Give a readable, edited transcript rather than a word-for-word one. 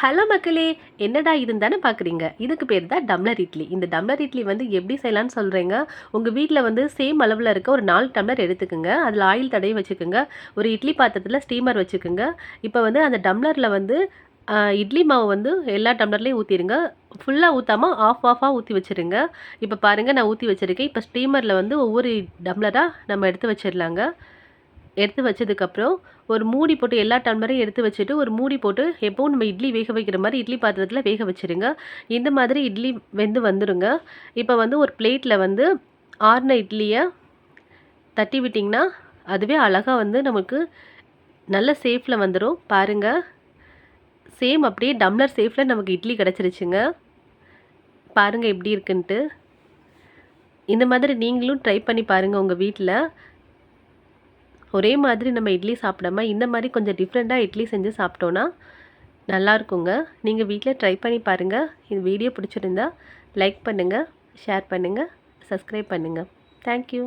Hello மக்களே! என்னடா இதுன்னு தானே பார்க்குறீங்க. இதுக்கு பேர் தான் டம்ளர் இட்லி. இந்த டம்ளர் இட்லி வந்து எப்படி செய்யலான்னு சொல்றேங்க. உங்க வீட்ல வந்து சேம் அளவுல இருக்க ஒரு 4 டம்ளர் எடுத்துக்கங்க. அதில ஆயில் தடவி வச்சுக்கோங்க. ஒரு இட்லி பாத்திரத்தில ஸ்டீமர் வச்சுக்கோங்க. இப்போ வந்து அந்த டம்ளர்ல வந்து இட்லி மாவு வந்து எல்லா டம்ளர்லேயும் ஊத்திருங்க. ஃபுல்லா ஊத்தாம ஆஃபா ஊத்தி வச்சுருங்க. இப்போ பாருங்க நான் ஊத்தி வச்சிருக்கேன். இப்போ ஸ்டீமர்ல வந்து ஒவ்வொரு டம்ளரா நம்ம எடுத்து வச்சிடலாங்க. எடுத்து வச்சதுக்கப்புறம் ஒரு மூடி போட்டு எல்லா டம்ளரையும் எடுத்து வச்சுட்டு ஒரு மூடி போட்டு எப்பவும் நம்ம இட்லி வேக வைக்கிற மாதிரி இட்லி பாத்திரத்தில் வேக வச்சுருங்க. இந்த மாதிரி இட்லி வெந்து வந்துருங்க. இப்போ வந்து ஒரு பிளேட்டில் வந்து ஆறின இட்லியை தட்டி விட்டிங்கன்னா அதுவே அழகாக வந்து நமக்கு நல்ல சேஃபில் வந்துடும். பாருங்கள், சேம் அப்படியே டம்ளர் சேஃபில் நமக்கு இட்லி கிடச்சிருச்சுங்க. பாருங்கள் எப்படி இருக்குன்ட்டு. இந்த மாதிரி நீங்களும் ட்ரை பண்ணி பாருங்கள் உங்கள் வீட்டில். ஒரே மாதிரி நம்ம இட்லி சாப்பிடாம இந்த மாதிரி கொஞ்சம் டிஃப்ரெண்ட்டாக இட்லி செஞ்சு சாப்பிட்டோன்னா நல்லாயிருக்குங்க. நீங்கள் வீட்டில் ட்ரை பண்ணி பாருங்கள். இந்த வீடியோ பிடிச்சிருந்தா லைக் பண்ணுங்கள், ஷேர் பண்ணுங்கள், சப்ஸ்கிரைப் பண்ணுங்கள். தேங்க்யூ.